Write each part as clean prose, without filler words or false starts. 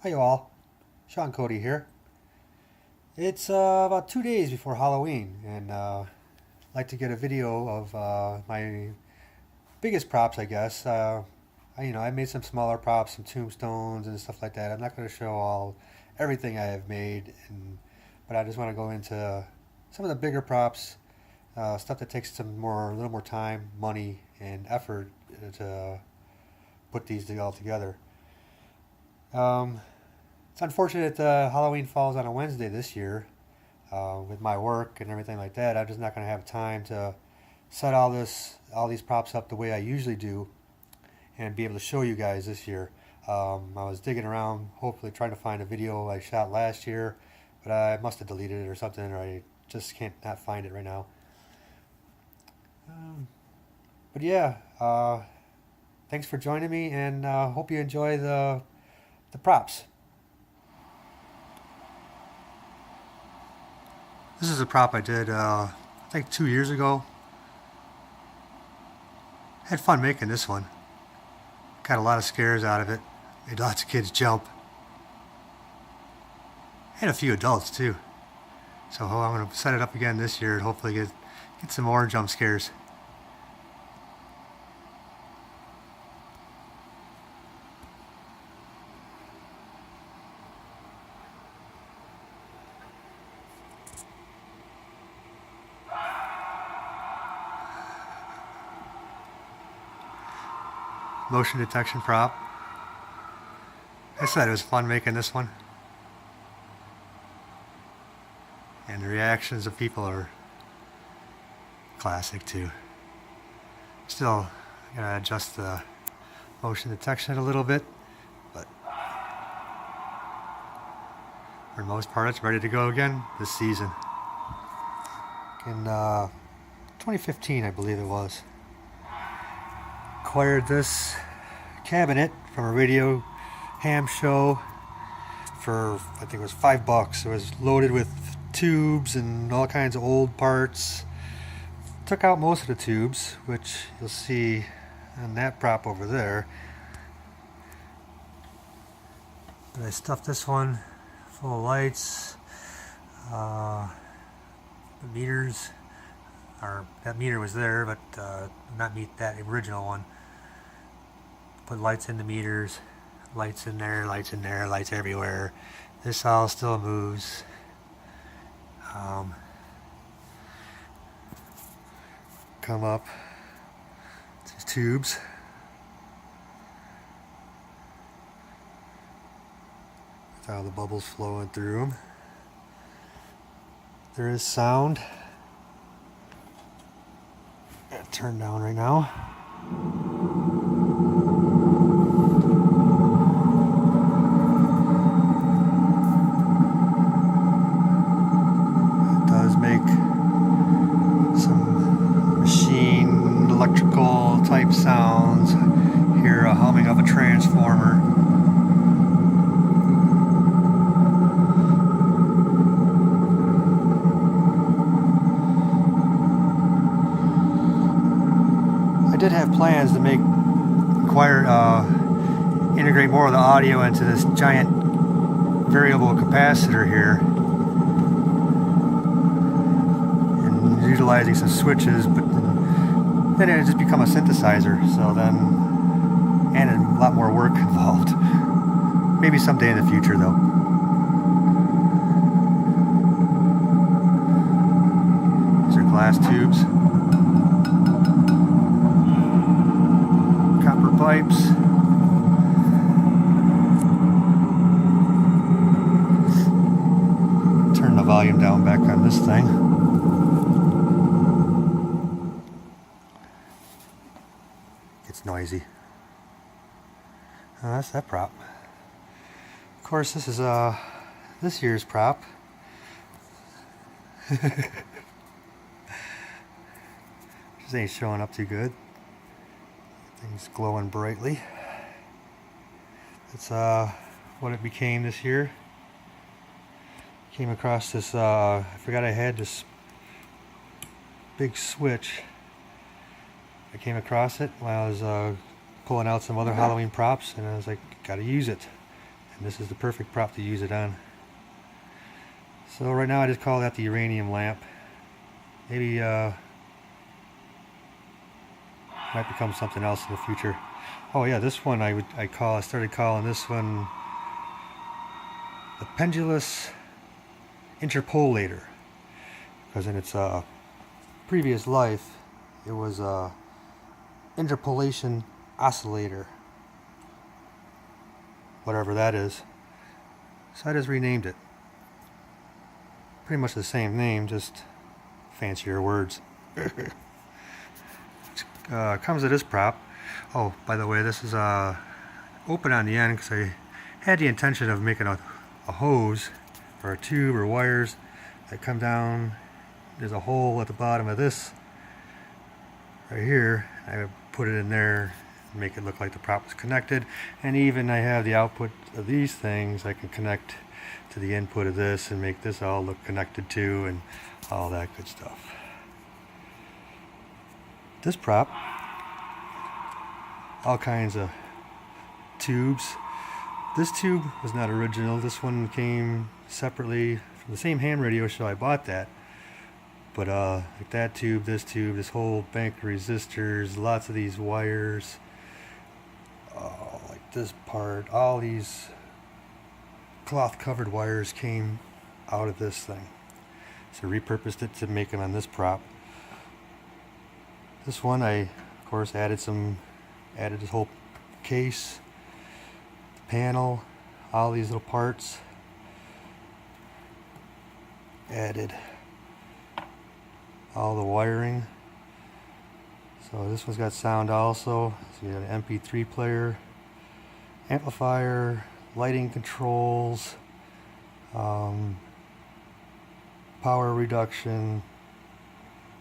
Hi all, Sean Cody here. It's about 2 days before Halloween, and I'd like to get a video of my biggest props, I guess. I made some smaller props, some tombstones and stuff like that. I'm not going to show everything I have made, but I just want to go into some of the bigger props, stuff that takes a little more time, money, and effort to put these all together. Um, It's unfortunate Halloween falls on a Wednesday this year. With my work and everything like that, I'm just not going to have time to set all these props up the way I usually do, and be able to show you guys this year. I was digging around, hopefully trying to find a video I shot last year, but I must have deleted it or something, or I just can't not find it right now. But yeah, thanks for joining me, and hope you enjoy the props. This is a prop I did, I think 2 years ago. Had fun making this one. Got a lot of scares out of it. Made lots of kids jump. And a few adults too. So I'm going to set it up again this year and hopefully get some more jump scares. Motion detection prop. I said it was fun making this one. And the reactions of people are classic too. Still, I gotta adjust the motion detection a little bit, but for the most part it's ready to go again this season. In 2015, I believe it was. Acquired this cabinet from a radio ham show for, I think it was $5. It was loaded with tubes and all kinds of old parts. Took out most of the tubes, which you'll see on that prop over there. But I stuffed this one full of lights, the meters. Or that meter was there, but not that original one. Put lights in the meters, lights in there, lights in there, lights everywhere. This all still moves. Come up. These tubes. With all the bubbles flowing through them. There is sound. Turn down right now. It does make some machine electrical type sounds. Hear a humming of a transformer. I did have plans to integrate more of the audio into this giant variable capacitor here, and utilizing some switches, but then it would just become a synthesizer. So then, and a lot more work involved. Maybe someday in the future, though. These are glass tubes. Copper pipes. Turn the volume down back on this thing. It's noisy. That's that prop. Of course, this is this year's prop. Just ain't showing up too good. Things glowing brightly. That's what it became this year. Came across this, I forgot I had this big switch. I came across it while I was pulling out some other Halloween props, and I was like, gotta use it. and this is the perfect prop to use it on. So right now I just call that the Uranium Lamp. Maybe might become something else in the future. Oh yeah, this one I started calling this one the Pendulous Interpolator, because in its previous life it was a interpolation oscillator, whatever that is. So I just renamed it. Pretty much the same name, just fancier words. Comes with this prop. Oh, by the way, this is open on the end because I had the intention of making a hose or a tube or wires that come down. There's a hole at the bottom of this right here. I put it in there and make it look like the prop was connected, and even I have the output of these things I can connect to the input of this and make this all look connected to, and all that good stuff. This prop, all kinds of tubes. This tube was not original. This one came separately from the same ham radio show. I bought that. But like that tube, this whole bank of resistors, lots of these wires, like this part, all these cloth covered wires came out of this thing. So repurposed it to make them on this prop. This one I of course added this whole case, the panel, all these little parts, added all the wiring. So this one's got sound also. So you got an MP3 player, amplifier, lighting controls, power reduction,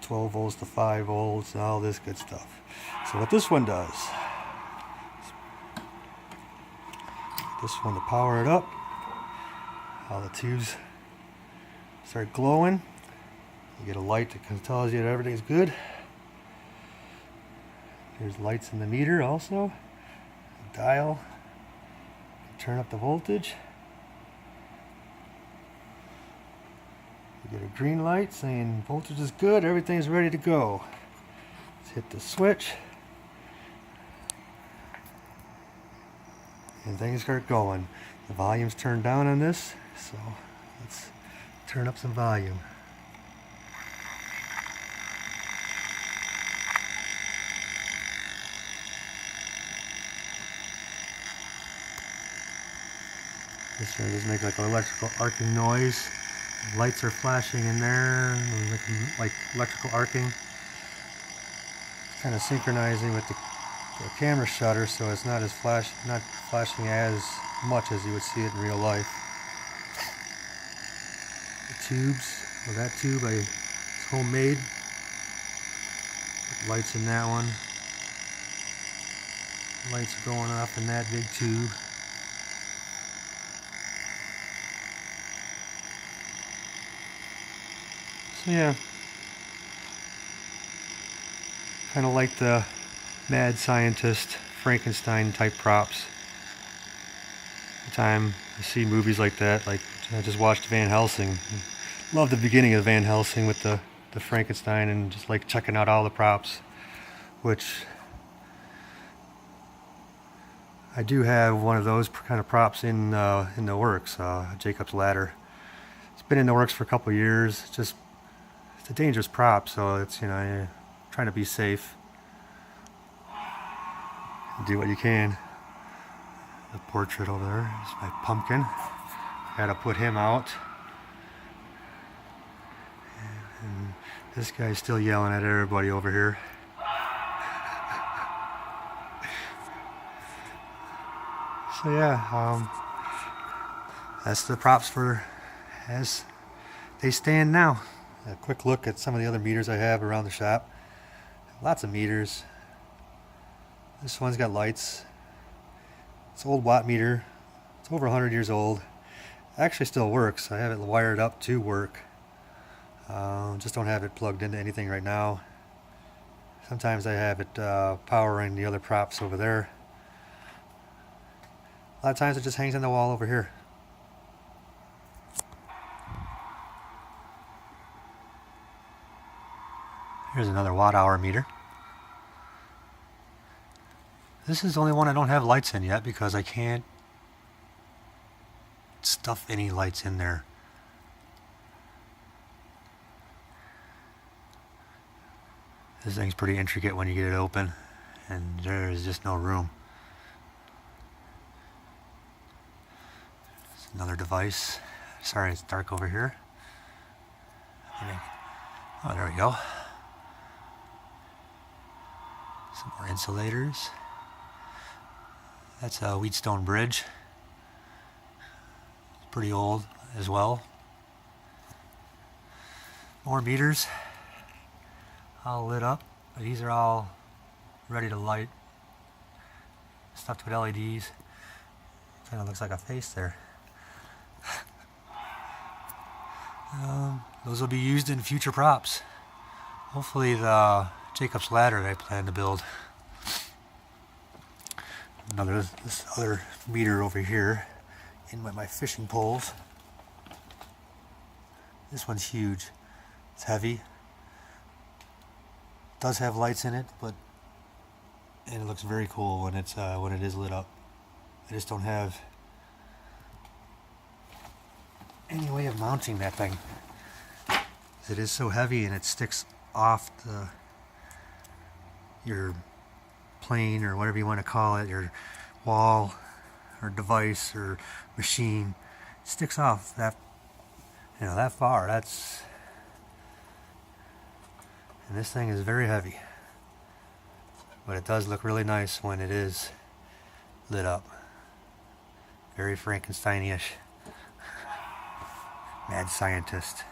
12 volts to 5 volts, and all this good stuff. So what this one does, this one to power it up, all the tubes start glowing. You get a light that tells you that everything's good. There's lights in the meter also. A dial. Turn up the voltage. You get a green light saying voltage is good, everything's ready to go. Let's hit the switch. And things start going. The volume's turned down on this, so let's turn up some volume. This one just makes like an electrical arcing noise. Lights are flashing in there, like electrical arcing. Kind of synchronizing with the camera shutter, so it's not flashing as much as you would see it in real life. The tubes, well, that tube is homemade. Lights in that one. Lights are going off in that big tube. So yeah, kind of like the mad scientist Frankenstein type props. Every time I see movies like that, like I just watched Van Helsing. Love the beginning of Van Helsing with the Frankenstein, and just like checking out all the props, which I do have one of those kind of props in the works, Jacob's Ladder. It's been in the works for a couple of years. It's a dangerous prop, so it's, you're trying to be safe. Do what you can. The portrait over there is my pumpkin. Gotta put him out. And this guy's still yelling at everybody over here. So yeah, that's the props for as they stand now. A quick look at some of the other meters I have around the shop. Lots of meters. This one's got lights. It's an old watt meter. It's over 100 years old. Actually still works. I have it wired up to work. Just don't have it plugged into anything right now. Sometimes I have it powering the other props over there. A lot of times it just hangs on the wall over here. Here's another watt-hour meter. This is the only one I don't have lights in yet because I can't stuff any lights in there. This thing's pretty intricate when you get it open, and there is just no room. It's another device. Sorry, it's dark over here. Oh, there we go. Some more insulators. That's a Wheatstone bridge. It's pretty old as well. More meters. All lit up. These are all ready to light. Stuffed with LEDs. Kind of looks like a face there. Those will be used in future props. Hopefully the Jacob's ladder that I plan to build. This other meter over here in with my fishing poles. This one's huge. It's heavy. Does have lights in it, and it looks very cool when it is lit up. I just don't have any way of mounting that thing. It is so heavy and it sticks off your plane or whatever you want to call it, your wall or device or machine. It sticks off that far. And this thing is very heavy, but it does look really nice when it is lit up. Very Frankenstein-ish. Mad scientist.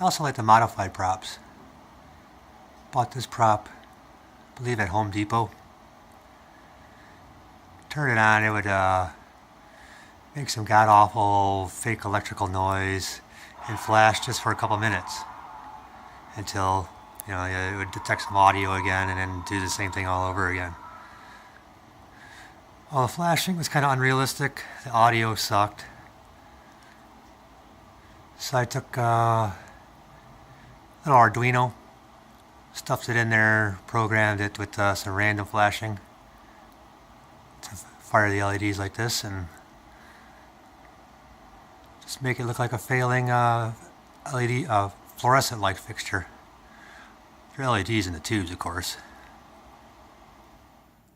I also like the modified props. Bought this prop, I believe at Home Depot. Turn it on, it would make some god-awful fake electrical noise and flash just for a couple minutes until it would detect some audio again and then do the same thing all over again. Well, the flashing was kind of unrealistic. The audio sucked. So I took a little Arduino, stuffed it in there, programmed it with some random flashing to fire the LEDs like this and just make it look like a failing LED fluorescent light fixture. For LEDs in the tubes, of course.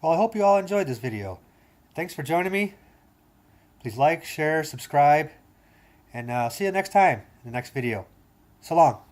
Well, I hope you all enjoyed this video. Thanks for joining me. Please like, share, subscribe, and see you next time in the next video. So long.